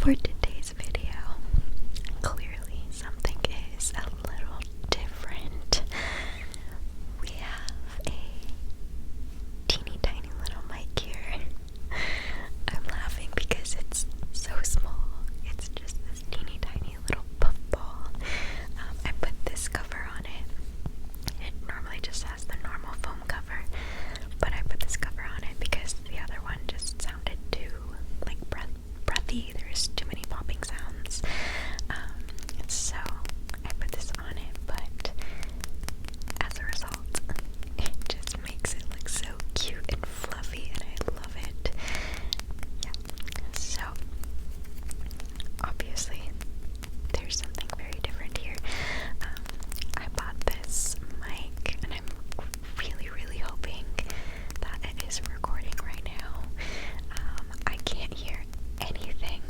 For today's video, clearly something is a little different. We have a teeny tiny little mic here. I'm laughing because it's so small. It's just this teeny tiny little puffball. I put this cover on it. It normally just has the normal foam cover, but I put this cover on it because the other one just sounded too like breathy. There's too many popping sounds. So I put this on it, but as a result, it just makes it look so cute and fluffy, and I love it. Yeah. So obviously, there's something very different here. I bought this mic, and I'm really hoping that it is recording right now. I can't hear anything,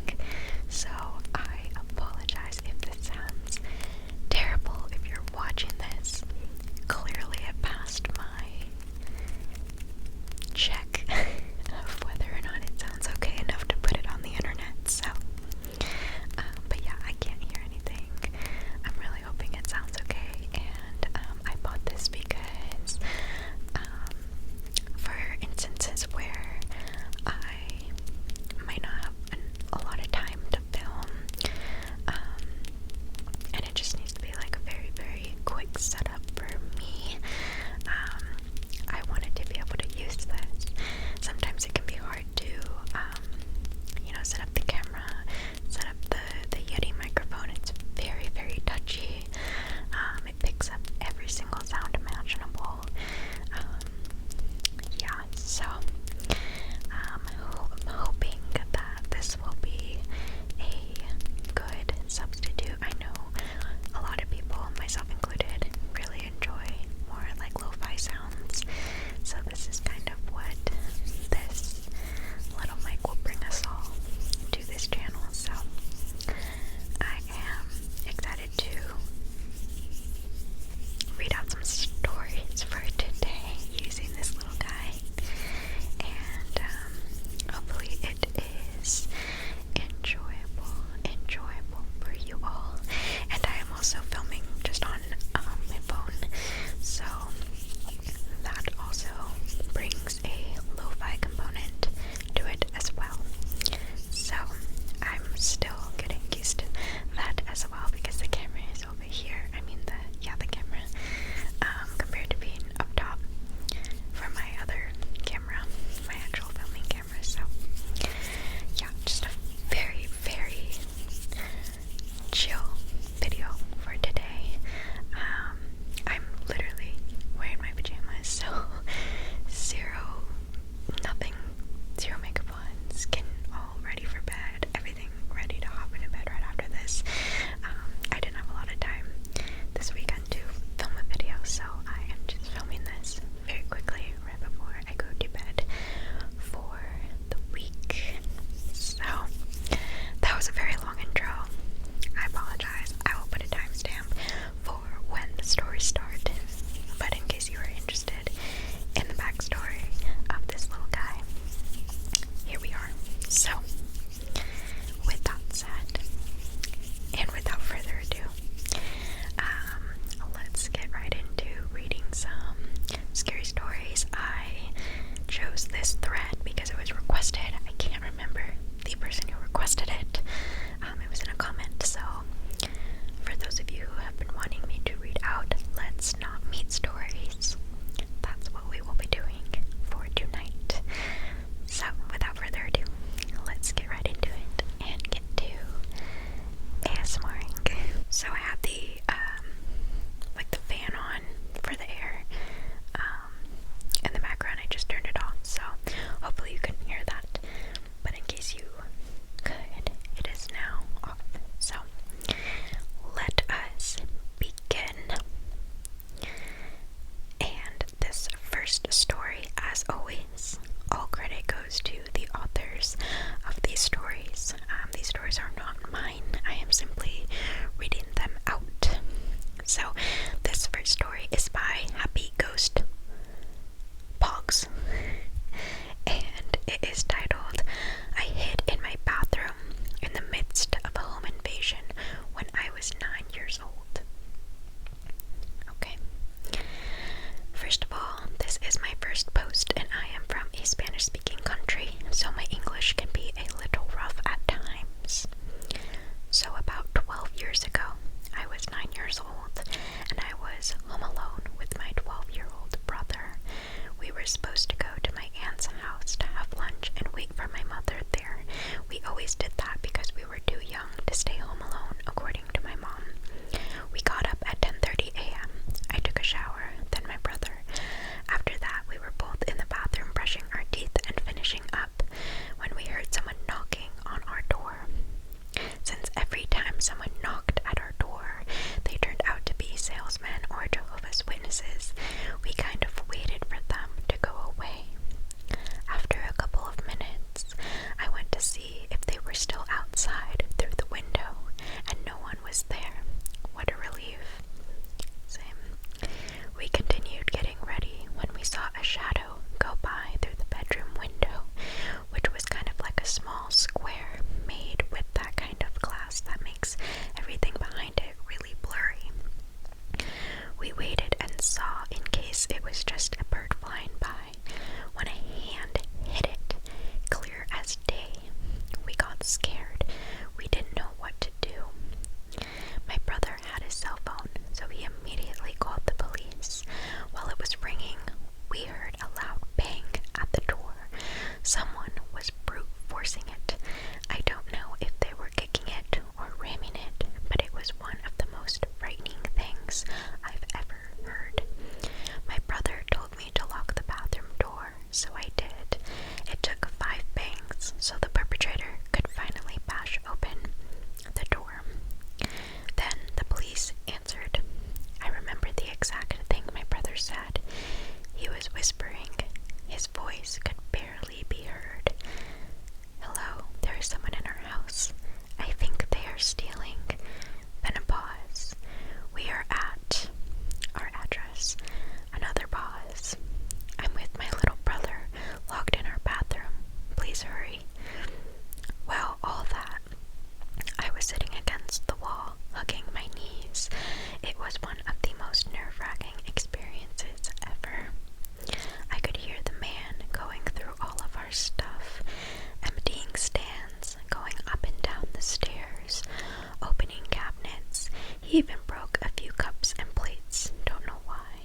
He even broke a few cups and plates, don't know why.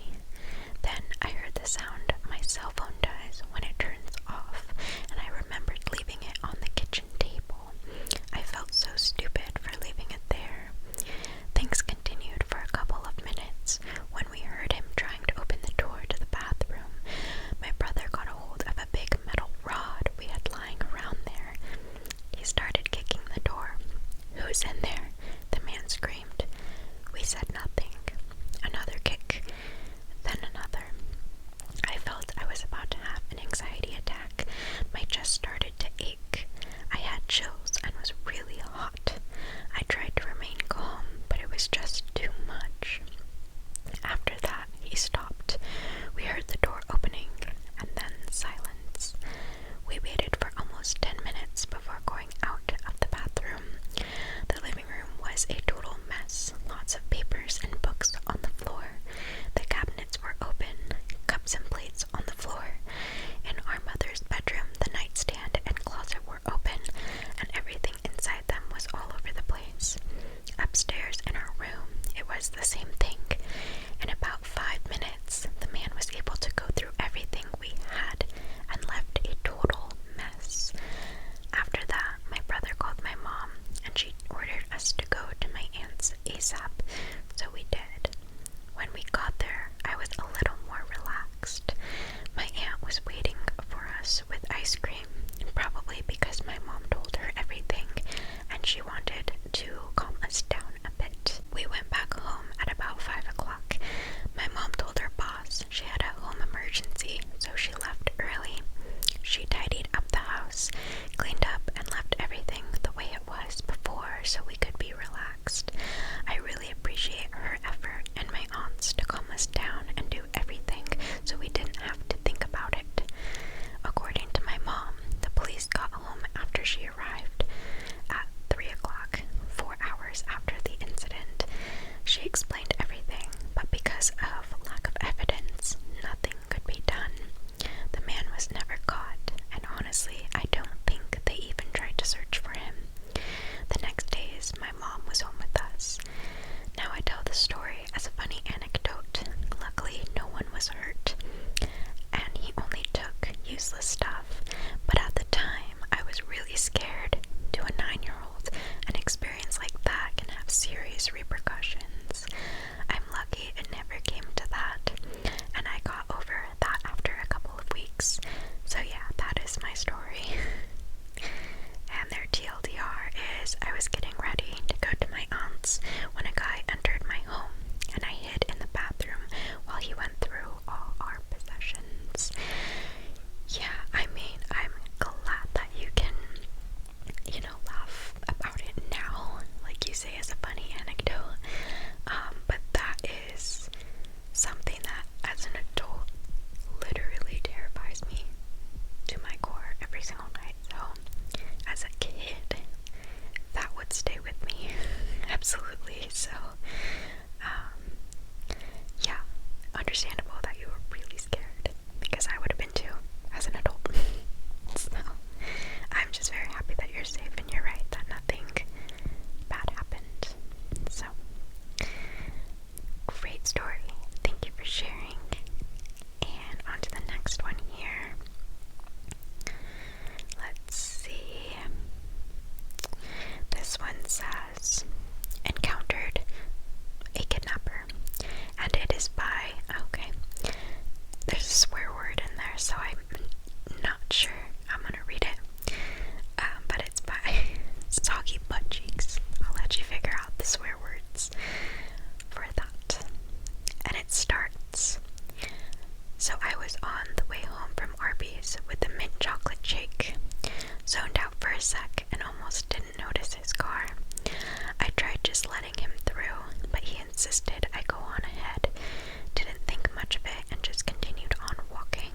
Then I heard the sound my cell phone does when it turns off, and I remembered leaving it on the kitchen table. I felt so stupid for leaving it there. Things continued for a couple of minutes when we heard him trying to open the door to the bathroom. My brother got a hold of a big metal rod we had lying around there. He started kicking the door. "Who's in there?" the man screamed. We said nothing. Another kick, then another. I felt I was about to have an anxiety attack. My chest started to ache. I had chills and was really hot. I tried to remain calm, but it was just too much. After that, he stopped. We heard the door opening, and then silence. We waited for almost 10 minutes before going out of the bathroom. The living room was a total mess. Lots of papers and books on the floor. The cabinets were open, cups and plates on the floor. In our mother's bedroom, the nightstand and closet were open, and everything inside them was all over the place. Upstairs in our room, it was the same thing. In about 5 minutes, the man was able to go through everything we had and left a total mess. After that, my brother called my mom, and she ordered us to go to my aunt's ASAP, so we did. When we got there, I was a little more relaxed. My aunt was waiting for us with ice cream, probably because my mom told her everything, and she wanted to calm us down a bit. We went back home at about 5 o'clock. My mom told her boss she had a home emergency, so she left early. She tidied up the house, cleaned up, and left everything the way it was before so we could be relaxed. I really appreciate her effort and my aunt's to calm us down and do everything so we didn't have to think about it. According to my mom, the police got home after she arrived at 3 o'clock, 4 hours after the incident. She explained everything, but because of lack of evidence, nothing could be done. The man was never caught, and honestly, I don't think they even tried to search for him. The next days, my mom was home with us. Now I tell the story as a funny anecdote. Luckily, no one was hurt, and he only took useless stuff, but at the time, I was really scared. To a 9-year-old, an experience like that can have serious repercussions. I'm lucky it never came to that, and I got over that after a couple of weeks. So yeah, that is my story. And their TLDR is, I was getting ready to go to my aunt's when a guy entered my home, and I hid in the bathroom while he went through all our possessions. Yeah, I mean, I'm glad that you can, laugh about it now, like you say, as a funny anecdote. But that is something that, as an adult, literally terrifies me to my core every single night. So, as a kid, that would stay with me, absolutely. So, yeah, understandable that you were really scared, because I would have been too, as an adult. So, I'm just very happy that you're safe, and you're right that nothing bad happened. So, great story. Thank you for sharing. And on to the next one here. Let's see. This one says, encountered a kidnapper, and it is by, okay, there's a swear word in there, so I'm not sure I'm gonna read it, but it's by Soggy Butt Cheeks. I'll let you figure out the swear words for that. And it starts, so I was on the way home from Arby's with the mint chocolate shake, zoned out for a sec and almost didn't notice his car. I tried just letting him through, but he insisted I go on ahead. Didn't think much of it and just continued on walking.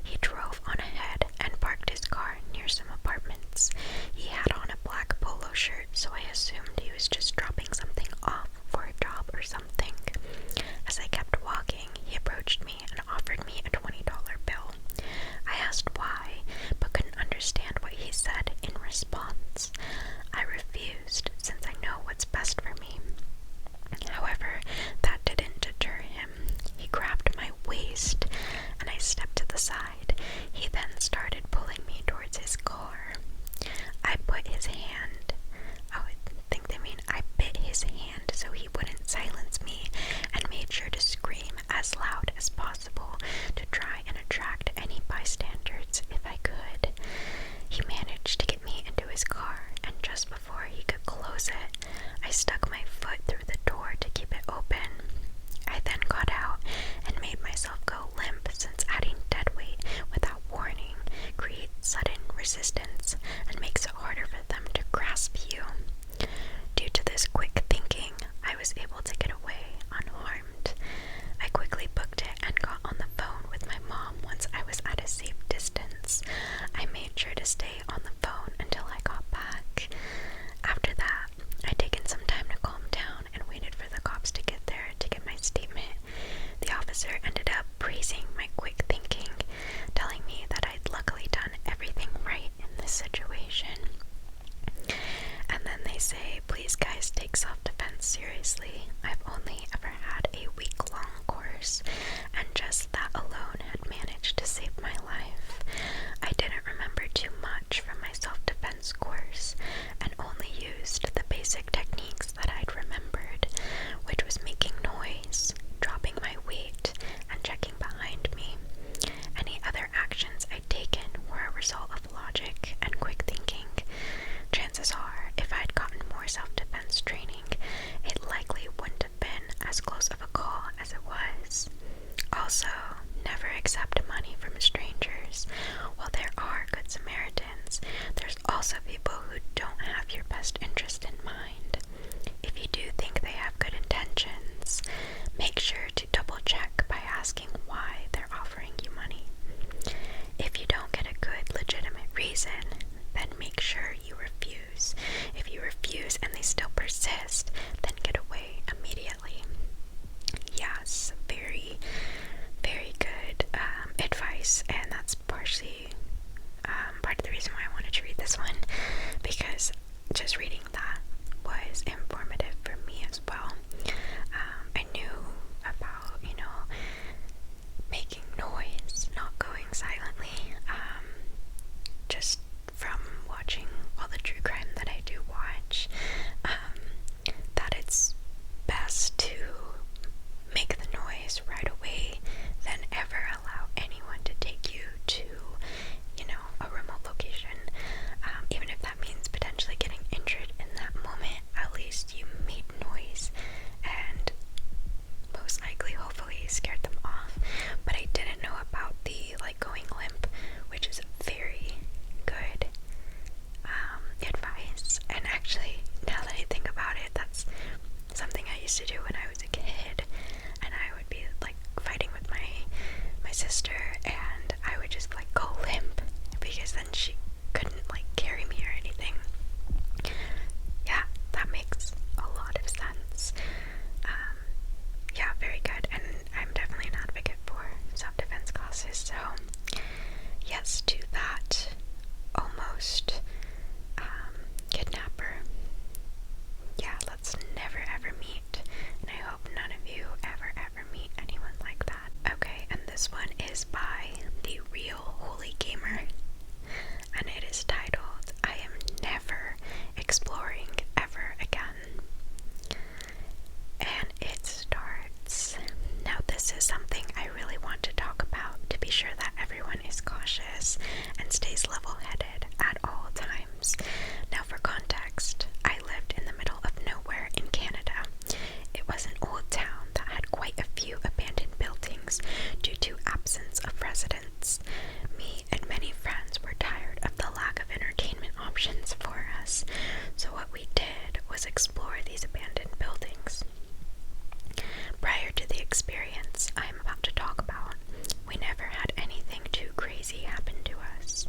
He drove on ahead and parked his car near some apartments. He had on a black polo shirt, so I assumed he was just dropping something off for a job or something. As I kept walking, he approached me and offered me a $20 bill. I asked why, but couldn't understand what he said in response. I refused, since I know what's best for me. However, that didn't deter him. He grabbed my waist and I stepped to the side. He then started pulling me towards his car. I put his hand, oh, I think they mean I bit his hand so he wouldn't silence me, and made sure to scream as loud as possible to try and attract any bystanders if I could. He managed to get me into his car, and just before he could close it, I stuck my foot through the door to keep it open. I then got out and made myself go limp, since adding dead weight without warning creates sudden resistance and makes it harder for them to grasp you. Due to this quick thinking, I was able to get away unharmed. I quickly booked it and got on the phone with my mom once I was at a safe distance. I made sure to stay on the phone until I got back. After that, I'd taken some time to calm down and waited for the cops to get there to get my statement. The officer ended up praising my quick thinking, telling me that I'd luckily done everything right in this situation. And then they say, please guys, take self-defense seriously. I've only ever had a week-long course, and just that alone had managed to save my life. I didn't remember too much from my self-defense course, and only used the basic techniques that I'd remembered, which was making noise, dropping my weight, and checking behind me. Any other actions I'd taken were a result of logic and quick thinking. Chances are, if I'd gotten more self-defense training, it likely wouldn't have been as close of a call as it was. Also, never accept money from strangers. While there are good Samaritans, there's also people who don't have your best interest in mind. If you do think they have good intentions, make sure to double check by asking why they're offering you money. If you don't get a good, legitimate reason, then make sure you refuse. If you refuse and they still persist, then get away immediately. Yes, very, very good advice, and that's partially part of the reason why I wanted to read this one, because just reading that was informative for me as well. I knew about, making noise, not going silently, just from watching all the true crime that I do watch, that it's best to make the noise right away than ever allow anyone to take you to, a remote location. Even if that means potentially getting injured in that moment, at least you made noise and most likely, hopefully, scared them off. But I didn't know about the, going limp, which is very good advice. And actually, now that I think about it, that's something I used to do when I was a kid, and I would be fighting with my sister, and I would just go limp because then she couldn't carry me or anything. Yeah, that makes a lot of sense. Yeah, very good, and I'm definitely an advocate for self-defense classes, so yes to that. Almost kidnapper. Yeah, let's never ever meet, and I hope none of you ever meet anyone like that. Okay, and this one is by The Real Holy Gamer, and it is titled, I am never exploring ever again. And it starts, now this is something I really want to talk about to be sure that everyone is cautious and stays level-headed at all times. Now for context, I lived in the middle of nowhere in Canada. It was an old town that had quite a few abandoned buildings due to absence of residents. Me and many friends were tired of the lack of entertainment options for us, so what we did was explore these abandoned buildings. Prior to the experience I'm about to talk about, we never had anything too crazy happen to us.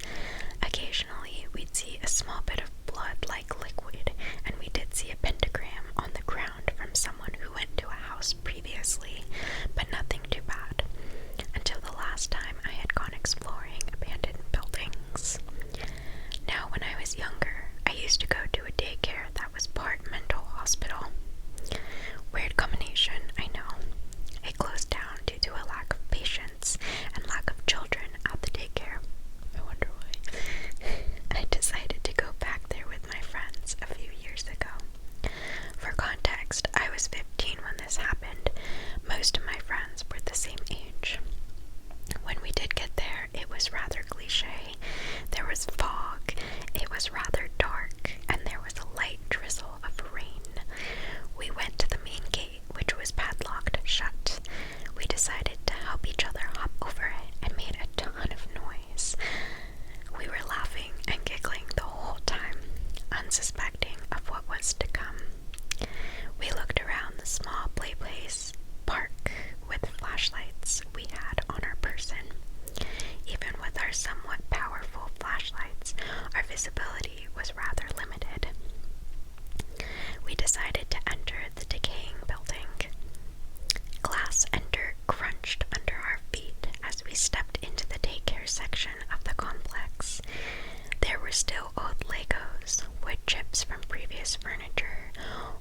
Occasionally, we'd see a small bit of blood-like liquid, and we did see a pentagram on the ground from someone who went to a house previously, but nothing too bad, until the last time I had gone exploring abandoned buildings. Now, when I was younger, I used to go to a daycare that was part mental hospital. what was to come. We looked around the small play place park with flashlights we had on our person. Even with our somewhat powerful flashlights, our visibility was rather limited. We decided to enter the decaying building. Glass and dirt crunched under our feet as we stepped into the daycare section of the complex. There were still old Legos, wood chips from previous furniture,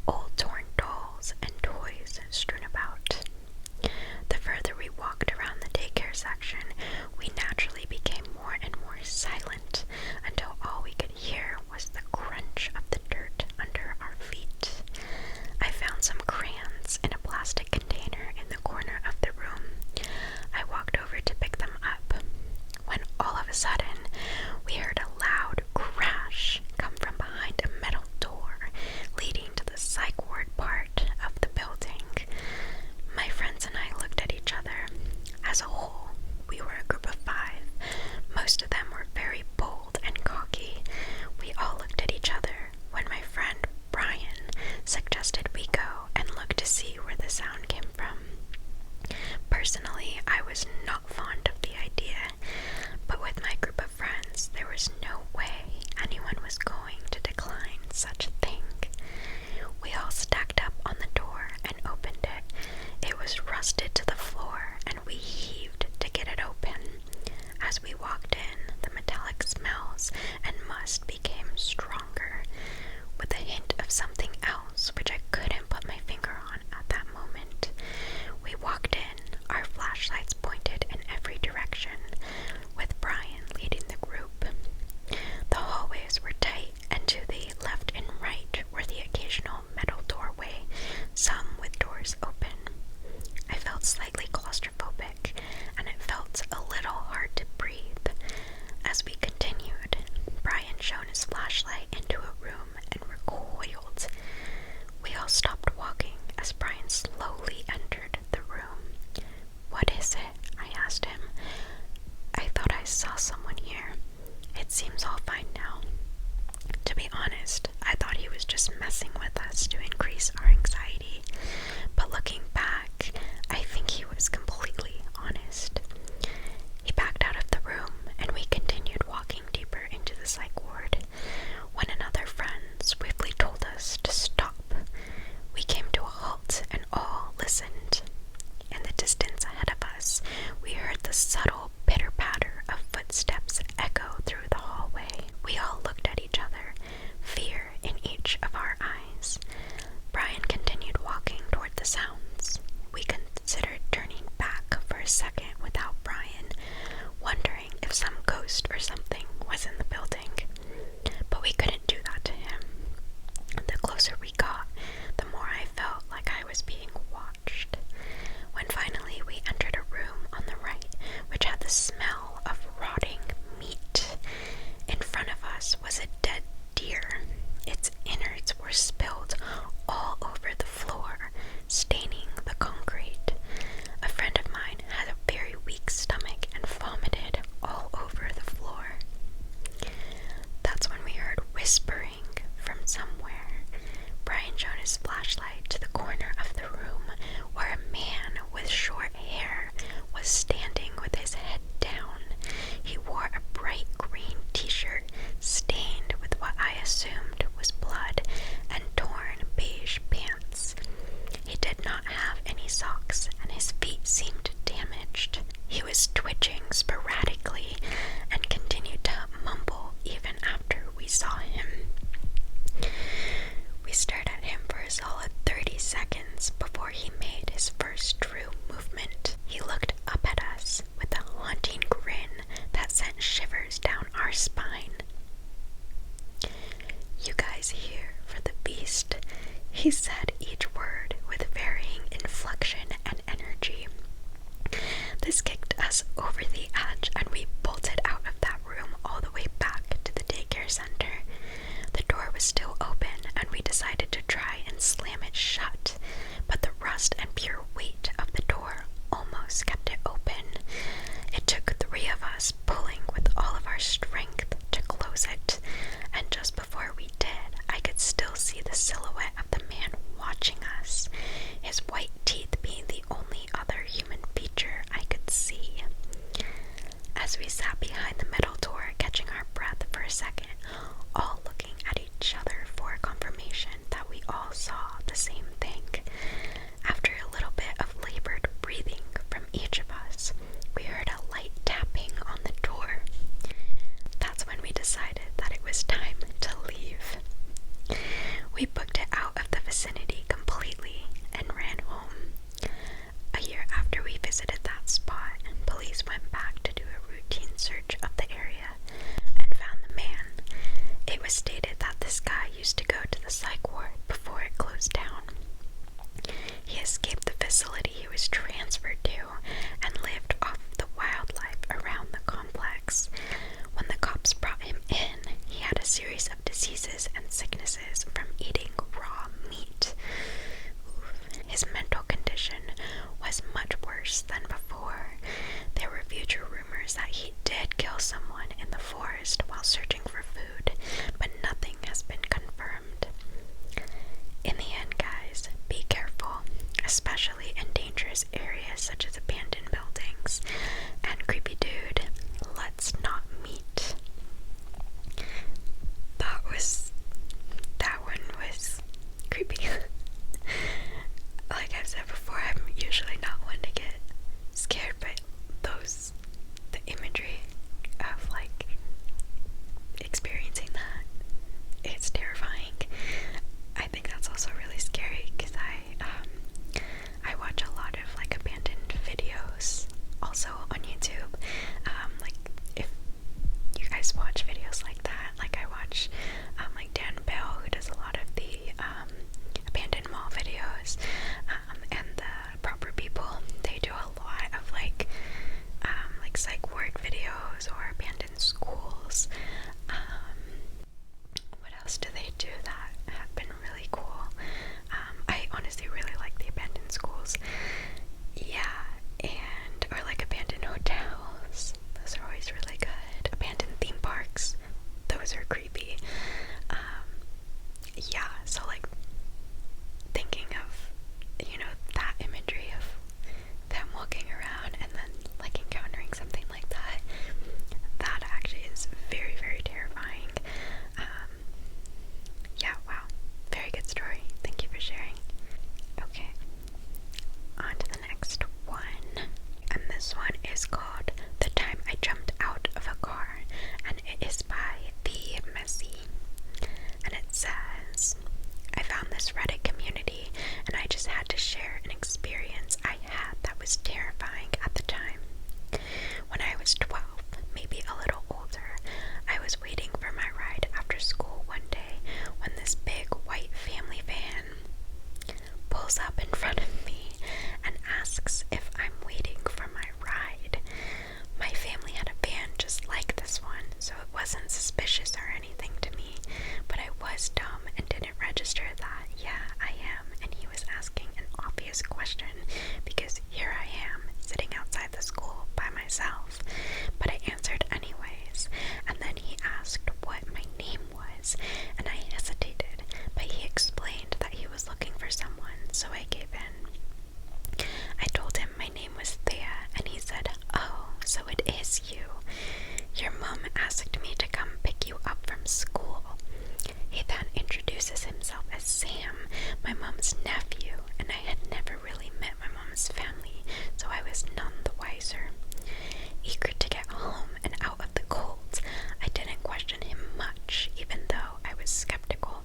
old torn dolls, and toys strewn about. The further we walked around the daycare section, we naturally became more and more silent until all we could hear was the crunch of the dirt under our feet. I found some crayons in a plastic container in the corner of the room. I walked over to pick them up, when all of a sudden we heard a loud crash come from behind a metal door leading to the psych ward part of the building. My friends and I looked at each other. As a whole, we were a group of 5. Most of them were very bold and cocky. We all looked at each other when my friend Brian suggested we go and look to see where the sound came from. Personally, I was not fond of the idea, but with my group of friends, there was no way anyone was going to decline such a thing. We all stacked up on the door and opened it. It was rusted to the floor, and we heaved to get it open. As we walked in, the metallic smells and must became stronger, with a hint of something else which I couldn't put my finger on at that moment. We walked in, our flashlights pointed in every direction, with Brian leading the group. The hallways were tight, and to the left and right were the occasional metal doorway, some with doors open. I felt slightly claustrophobic, and it felt a little hard to breathe. As we continued, Brian shone his flashlight into a room and recoiled. We all stopped walking as Brian slowly entered the room. "What is it?" I asked him. "I thought I saw someone here. It seems all fine now." To be honest, I thought he was just messing with us to increase our anxiety, but looking back, I think he was completely honest. He backed out of the room, and we continued walking deeper into the psych ward, when another friend swiftly told us to stop. We came to a halt and all listened. In the distance ahead of us, we heard the subtle pitter-patter of footsteps echo through the hallway. We all looked at each other, fear in each of our eyes. Brian continued walking toward the sounds. We considered turning back for a second without Brian, wondering if some ghost or something was in the building, but we couldn't do that to him. The closer we got, the more I felt like I was being watched. When finally we entered a room on the right, which had the smell of rotting meat. In front of us was a dead deer. Its innards were spilled all over the floor, staining the concrete. A friend of mine had a very weak stomach and vomited all over the floor. That's when we heard whispering from somewhere. Brian shone his flashlight to the corner of the room where a man with short hair was standing with his head down. He wore a bright green t-shirt stained with what I assumed was blood and torn beige pants. He did not have any socks, and his feet seemed damaged. He was twitching sporadically and continued to mumble even after we saw him. We stared at him for a solid 30 seconds before he made his first true movement. He looked up at us with a haunting grin that sent shivers down our spine. "You guys here for the beast?" He said each word with varying inflection and energy. This kicked us over the edge, and we bolted out of that room all the way back to the daycare center. The door was still open, and we decided to try and slam it shut, but the rust and pure weight of the door almost kept it open. It took 3 of us pulling with all of our strength to close it, and just before we did, I could still see the the silhouette of the man watching us, his white teeth being the only other human feature I could see. As we sat behind the metal door, catching our breath for a second, all looking at each other for confirmation that we all saw the same thing. After a little bit of labored breathing from each of us, we heard a light tapping on the door. That's when we decided that it was time to leave. We booked it out of the vicinity completely and ran home. A year after we visited that spot, police went back to do a routine search of the area and found the man. It was stated that this guy used to go to the psych ward before it closed down. He escaped the facility he was transferred to and lived off the wildlife around the complex. When the cops brought him in, he had a series of diseases and sicknesses from eating raw meat. His mental condition was much worse than before. There were future rumors that he did kill someone in the forest while searching for food, but nothing has been confirmed. In the end, guys, be careful, especially in dangerous areas such as abandoned buildings. And creepy dude, let's not meet. That one was creepy. Like I've said before, I'm usually not one to get scared, but the imagery of like experiencing that, it's terrifying. I think that's also really scary because I watch a lot of like abandoned videos also on YouTube. Like if you guys watch videos like that, like I watch like Dan Bell, who does a lot of the abandoned mall videos, and the Proper People, they do a lot of like psych ward videos or abandoned schools. What else do they do that have been really cool? I honestly really like the abandoned schools. Yeah, or like abandoned hotels. Those are always really good. Abandoned theme parks. Those are creepy. Yeah, so like thinking of, that imagery of them walking around and then like encountering something like that, that actually is very, very terrifying. Yeah, wow. Very good story. Thank you for sharing. Okay, on to the next one. And this one is called The Time I Jumped Out of a Car, and it is by The Messy. And it says, I found this Reddit community and I just had to share an experience I had that was terrifying at the time. When I was 12, maybe a little older, I was waiting for my ride after school one day when this big white family van pulls up in front of me and asks if I'm waiting for my ride. My family had a van just like this one, so it wasn't suspicious or anything to me, but I was dumb and didn't register that, yeah, I am, and he was asking an obvious question because here I am, sitting outside the school by myself. But I answered anyways, and then he asked what my name was, and I hesitated, but he explained that he was looking for someone, so I gave in. I told him my name was Thea, and he said, oh, so it is you. Your mom asked me to come pick you up from school. He then introduces himself as Sam, my mom's nephew, and I had never really met my mom's family, so I was none the wiser. Eager to get home and out of the cold, I didn't question him much, even though I was skeptical.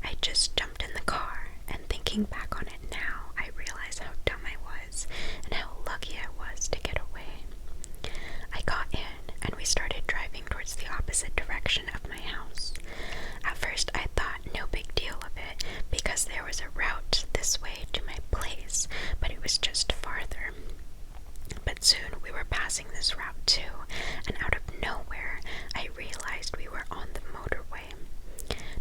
I just jumped in the car, and thinking back on it now, I realize how dumb I was, and how lucky I was to get away. I got in, and we started driving towards the opposite direction of my house. At first I thought no big deal of it, because there was a route this way to my place, but it was just farther. But soon we were passing this route too, and out of nowhere I realized we were on the motorway.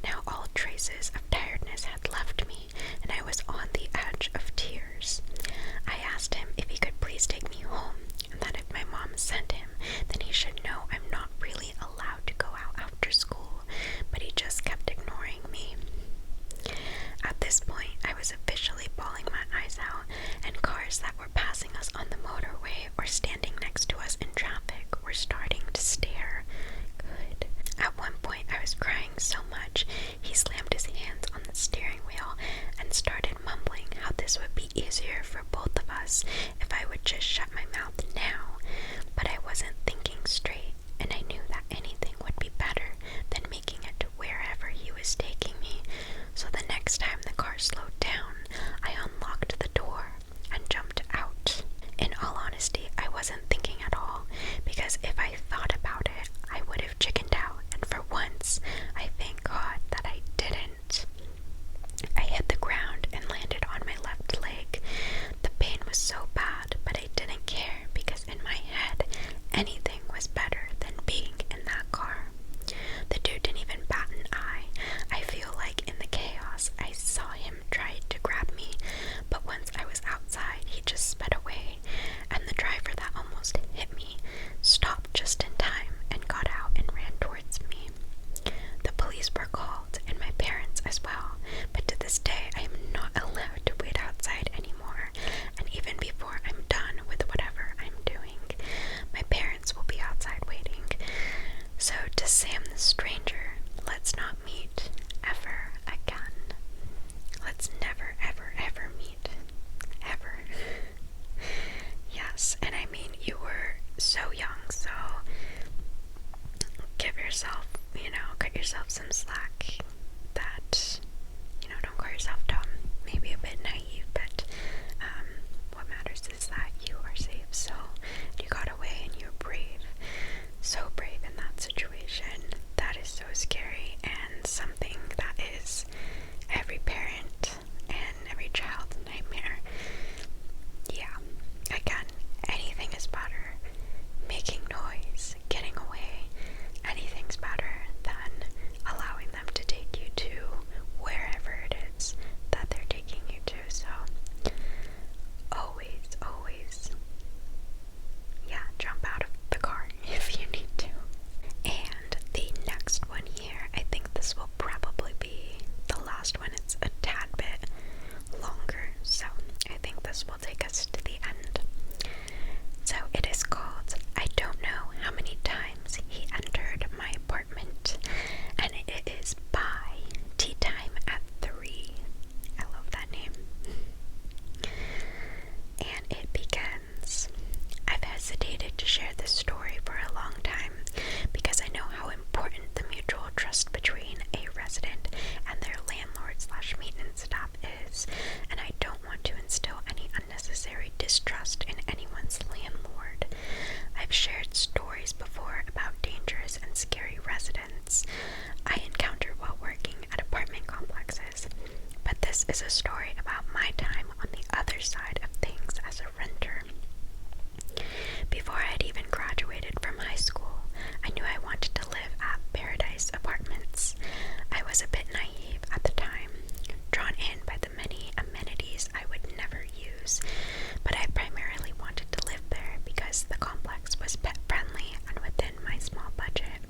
Now all traces of tiredness had left me, and I was on the edge of tears. I asked him if he could please take me home, and that if my mom sent him, then he should know I'm not really allowed to go out after school, but he just kept ignoring this point, I was officially bawling my eyes out, and cars that were passing us on the motorway or standing next to us in traffic were starting to stare. Good. At one point, I was crying so much, he slammed his hands on the steering wheel and started mumbling how this would be easier for both of us if I would just shut my mouth now. But I wasn't thinking straight, and I knew that anything would be better than making it to wherever he was taking me. So the next time the car slowed down, I unlocked the door and jumped out. In all honesty, I wasn't thinking at all, because if I thought about it, I would have chickened out, and for once, I thank God that I didn't. I hit the ground and landed on my left leg. The pain was so bad, but I didn't care, because in my head, anything was better than being in that car. The dude didn't even bat an eye. I feel like in the chaos, I saw him try to grab me, but once I was outside, he just sped away, and the driver that almost hit me stopped just in time and got out and ran towards me. The police were called, and my parents as well, but to this day, I am not allowed to wait outside anymore, and even before I'm done with whatever I'm doing, my parents will be outside waiting. So to Sam the stranger, let's not meet ever again. Let's never, ever, ever meet. Ever. Yes, and I mean, you were so young, so give yourself, cut yourself some slack. That, don't call yourself dumb. Maybe a bit naive, but what matters is that you are safe. So you got away and you're brave. So brave in that situation. That is so scary, and something that is every parent and every child's nightmare. Yeah, again, anything is better. Making noise, getting away, anything's better than allowing them to take you to wherever it is that they're taking you to. So always, jump out of the car if you need to. And the next one here, I think this will probably be the last one. It's a tad bit longer, so I think this will take us to the end. So it is called I Don't Know How Many Times He Entered My Apartment, and it is by Tea Time at 3. I love that name. And it begins, I've hesitated to share this story for a long time because I know how important the mutual trust between a resident and their landlord/maintenance staff is, and I don't want to instill any unnecessary distrust in anyone's landlord. I've shared stories before about dangerous and scary residents I encountered while working at apartment complexes, but this is a story about my time on the other side of things as a renter. Before I had even graduated from high school, I knew I wanted to live at Paradise Apartments. I was a bit naive at the time, drawn in by the many amenities I would never use, but I primarily wanted to live there because the complex was pet-friendly and within my small budget.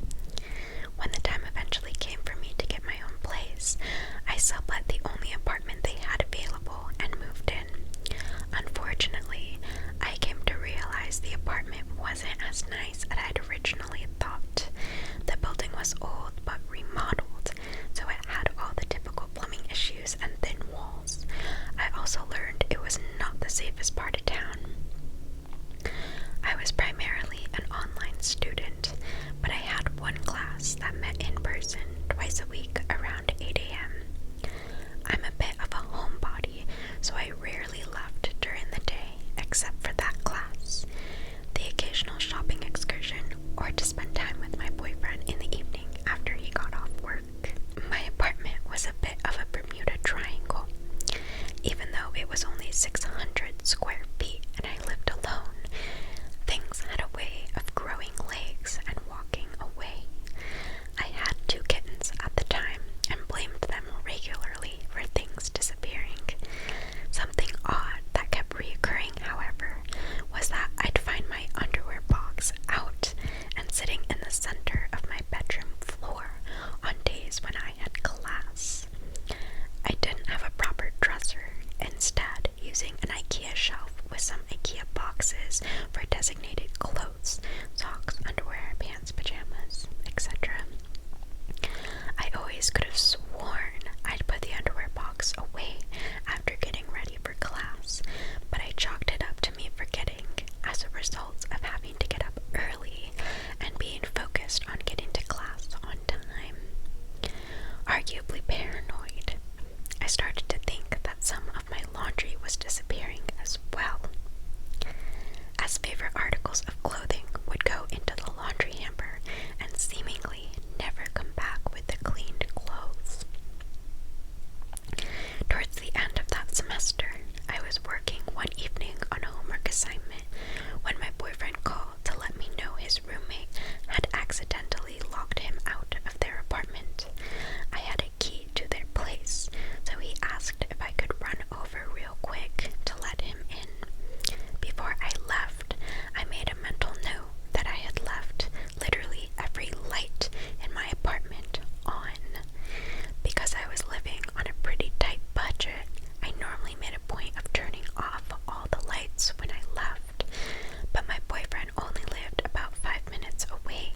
When the time eventually came for me to get my own place, I sublet the only apartment they had available and moved in. Unfortunately, I came to realize the apartment wasn't as nice as I'd originally thought. The building was old but remodeled, so it had all the typical plumbing issues and thin walls. I also learned it was not the safest part of town. I was primarily an online student, but I had one class that met in person twice a week around 8 a.m. I'm a bit of a homebody, so I rarely left during the day except for that class, the occasional shopping excursion, or to spend time with my boyfriend in the evening after he got off work. My apartment was a bit of a Bermuda Triangle. Even though it was only 600 square feet and I lived alone, things had a way of growing legs and walking away. I had 2 kittens at the time and blamed them regularly for things disappearing. Something assignment when my boyfriend called to let me know his roommate had accidentally locked him out of their apartment. I had a key to their place, so he asked if I could run over real quick to let him in. Before I left, I made a mental note that I had left literally every light in my apartment on. Because I was living on a pretty tight budget, I normally made a point of turning off all the lights when I left, but my boyfriend only lived about 5 minutes away,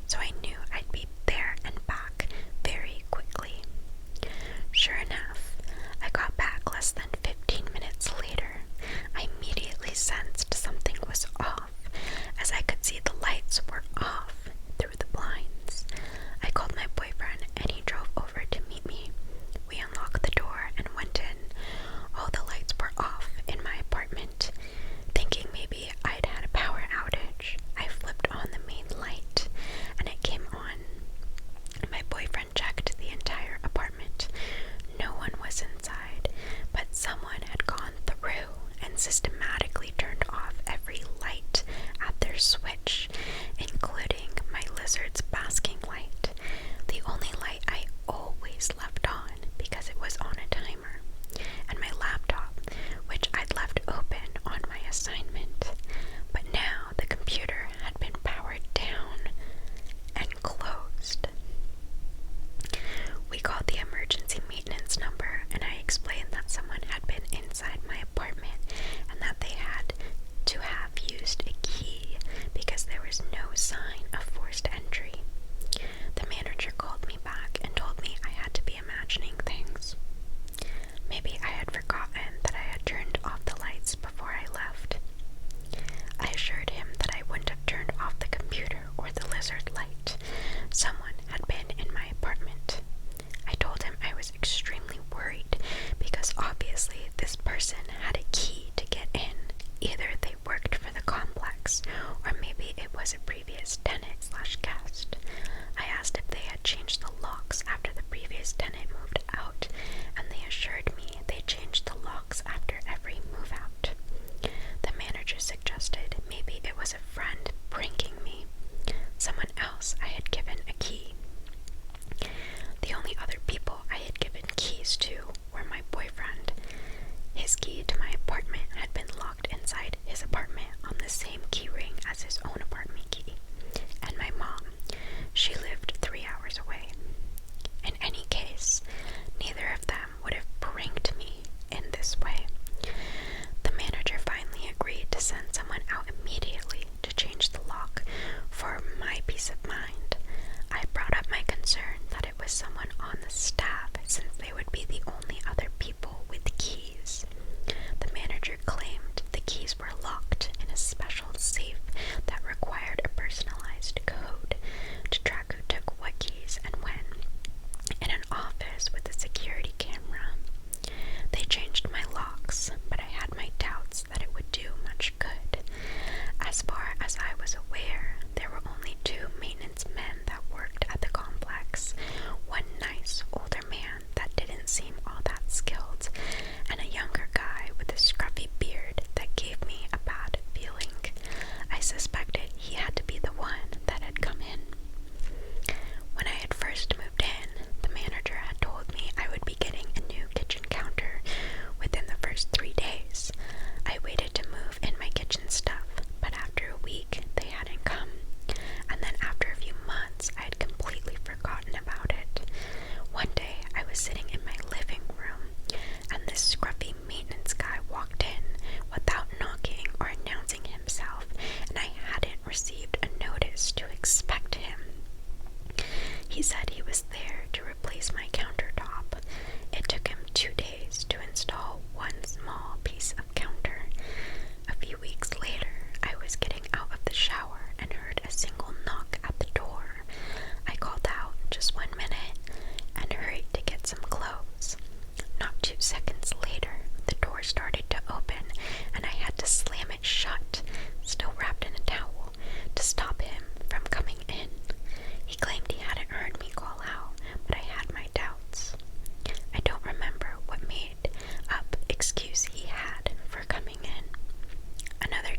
so I knew I'd be there and back very quickly. Sure enough, I got back less than 15 minutes later. I immediately sensed something was off, as I could see the lights were off through the blinds. I called my boyfriend and he drove over to meet me. We unlocked the door and went in. All the lights were off in my apartment. Thinking maybe I'd had a power outage, I flipped on the main light and it came on. My boyfriend checked the entire apartment. No one was inside, but someone had gone through and systematically turned off every light at their switch, including my lizard's basking light, the only light I always left on because it was on a timer, and my laptop, which I'd left open on my assignment. But now the computer had been powered down and closed. We called the emergency maintenance number and I explained that someone had been inside my apartment and that they had to have used a key because there was no sign of forced entry. The manager called me back and told me I had to be imagining things. Maybe I had forgotten that I had turned off the lights before I left. I assured him that I wouldn't have turned off the computer or the lizard light. Someone had been in my apartment. I told him I was extremely worried because obviously this person had a key to get in. Either they worked for the complex or maybe it was a previous tenant/guest. I asked if they had changed the locks after the previous tenant moved out, and they assured me they changed the locks after every move out. The manager suggested maybe it was a friend pranking me, someone else I had given a key. The only other people I had given keys to were my boyfriend. His key to my apartment had been locked inside his apartment on the same key ring as his own apartment key, and my mom. She lived 3 hours away. In any case, neither of them would have pranked me in this way. The manager finally agreed to send someone out immediately to change the lock for my peace of mind. I brought up my concern that it was someone on the staff since they would be the only other people with keys. The manager claimed the keys were locked in a special safe that required a personalized code to track who took what keys and when, in an office with a security camera. They changed my locks, but I had my doubts that it would do much good. As far as I was aware, there were only 2 maintenance men that worked at the complex, one nice older man that didn't seem all that skilled, and a younger guy with a scruffy beard that gave me a bad feeling. I suspected he had to be the one that had come in. When I had first moved in, the manager had told me I would be getting a new kitchen counter within the first 3 days. I waited to move in my kitchen stuff, but after a week, they hadn't come. And then after a few months, I had completely forgotten about it. One day, I was sitting in my living room, and this scruffy maintenance guy walked in without knocking or announcing himself, and I hadn't received a notice to expect him. He said he was there to replace my countertop. It took him 2 days to install one small piece of counter. A few weeks later, I was getting out of the shower and heard a single knock at the door. I called out just 1 minute and hurried to get some clothes. Not 2 seconds later, the door started to open and I had to slam it shut, still wrapped in a towel, to stop him from coming in. He claimed he hadn't heard me call out, but I had my doubts. I don't remember what made up excuse he had for coming in. Another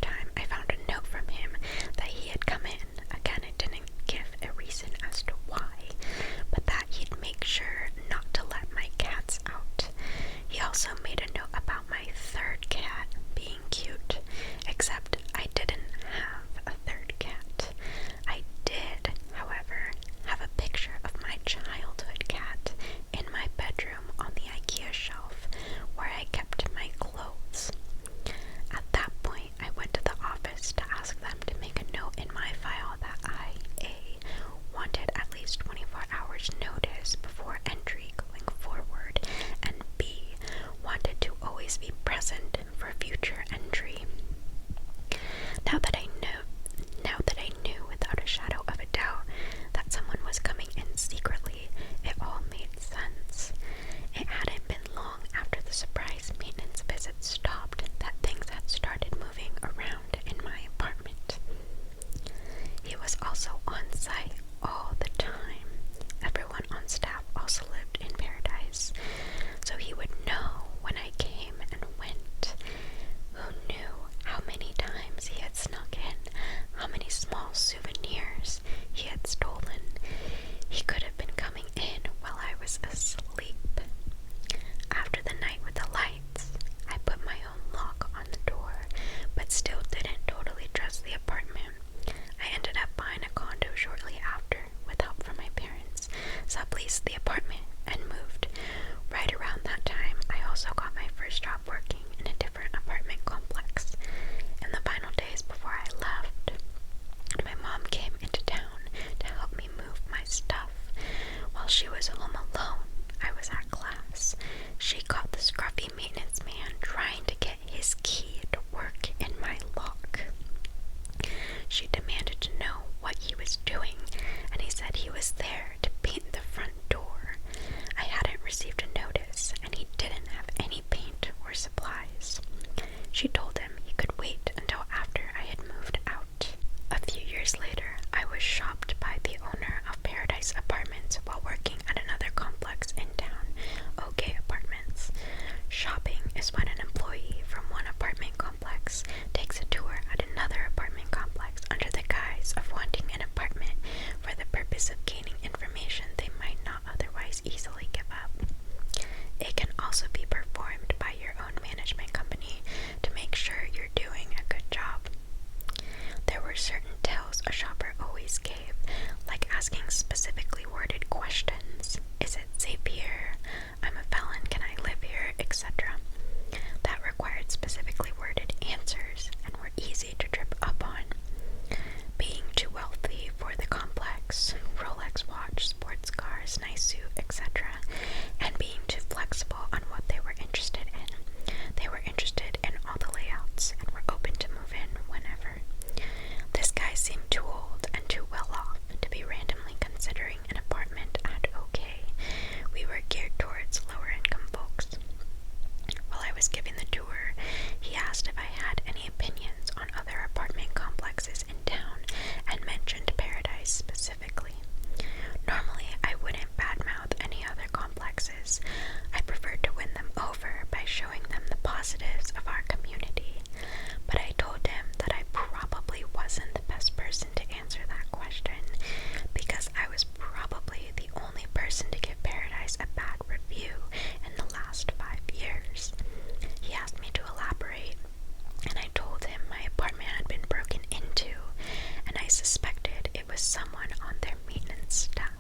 is when an employee from one apartment complex takes a tour at another apartment complex under the guise of wanting an apartment for the purpose of gaining information they might not otherwise easily give up. It can also be performed by your own management company to make sure you're doing a good job. There were certain tells a shopper always gave, like asking specifically worded questions. Is it safe here? I'm a felon, can I live here? Etc. That required specifically worded answers and were easy to trip up on. Being too wealthy for the complex, Rolex watch, sports cars, nice suit, etc. And being too flexible on what they were interested in. They were interested in all the layouts and were open to move in whenever. This guy seemed too old and too well off to be randomly considering an apartment at OK. We were geared towards lower income folks. While I was giving the tour, he asked if I had any opinions on other apartment complexes in town and mentioned Paradise specifically. Normally, I wouldn't badmouth any other complexes. I preferred to win them over by showing them the positives of our community. But I told him that I probably wasn't the best person to answer that question because I was probably the only person to give Paradise a bad review in the last 5 years. He asked me to elaborate, and I told him my apartment had been broken into, and I suspected it was someone on their maintenance staff.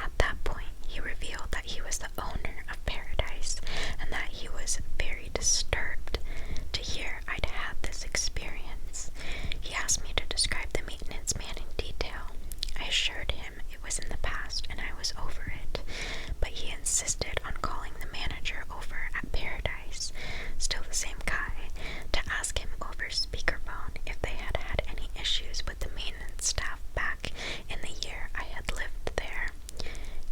At that point, he revealed that he was the owner of Paradise, and that he was very disturbed to hear I'd had this experience. He asked me to describe the maintenance man in detail. I assured him it was in the past and I was over it, but he insisted on calling the manager over at Paradise, still the same guy, to ask him over speakerphone if they had had any issues with the maintenance staff back in the year I had lived there.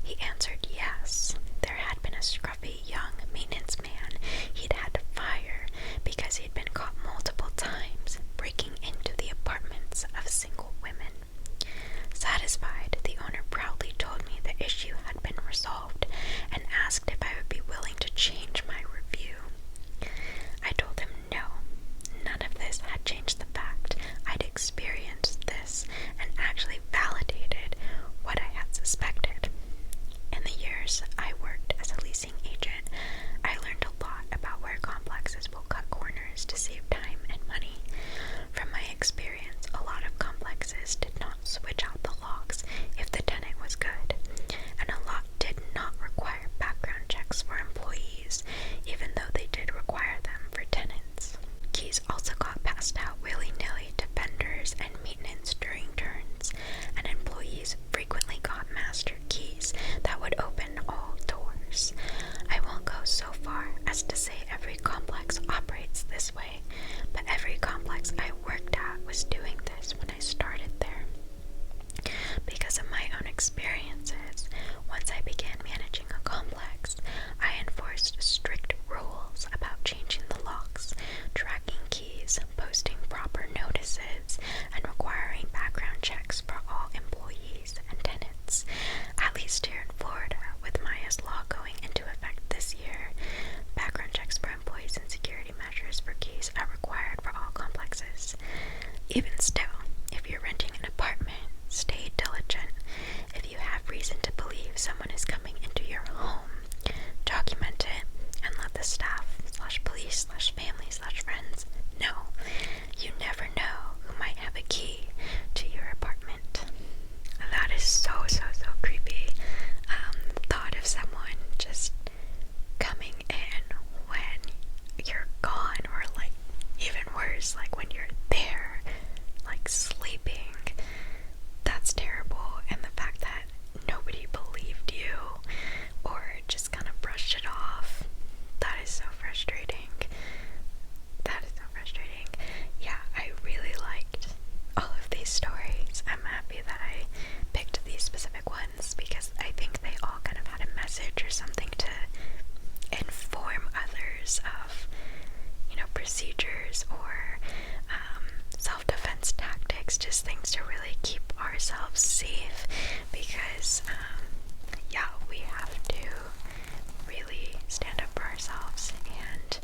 He answered yes. There had been a scruffy young maintenance man he'd had to fire because he'd been caught multiple times breaking into the apartments of single women. Satisfied, the owner proudly told me the issue had been resolved and asked if I would be willing to change my review. I told him no, none of this had changed the fact I'd experienced this and actually validated what I had suspected. In the years I worked as a leasing agent, I learned a lot about where complexes will cut corners to save time and money. From my experience, a lot of complexes did not switch out the locks if the tenant was good, and a lot did not require background checks for employees, even though they did require them for tenants. Keys also got passed out willy-nilly to vendors and maintenance during turns, and employees frequently got master keys that would open all doors. I won't go so far as to say every complex operates this way, but every complex I worked at was doing this when I started there. Because of my own experiences, once I began managing a complex, I enforced strict rules about changing the locks, tracking keys, posting proper notices, and requiring background checks for all employees and tenants. At least here in Florida, with Maya's law going into effect this year, background checks for employees and security measures for keys are required for all complexes. Even still, if you're renting an apartment, stay diligent. If you have reason to believe someone is coming into your home, document it and let the staff /police /family /friends know. You never know who might have a key to your apartment. That is so creepy. Thought of someone just coming in when you're gone, or like even worse, like when you're there, like sleeping. That's terrible. And the fact that nobody believed you or just kind of brushed it off, that is so frustrating. That is so frustrating. Yeah, I really liked all of these stories. I'm happy that I picked these specific ones because I think they all kind of had a message or something to inform others of, procedures or self-defense tactics, just things to really keep ourselves safe because, we have to really stand up for ourselves and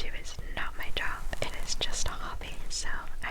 YouTube is not my job, it is just a hobby, so I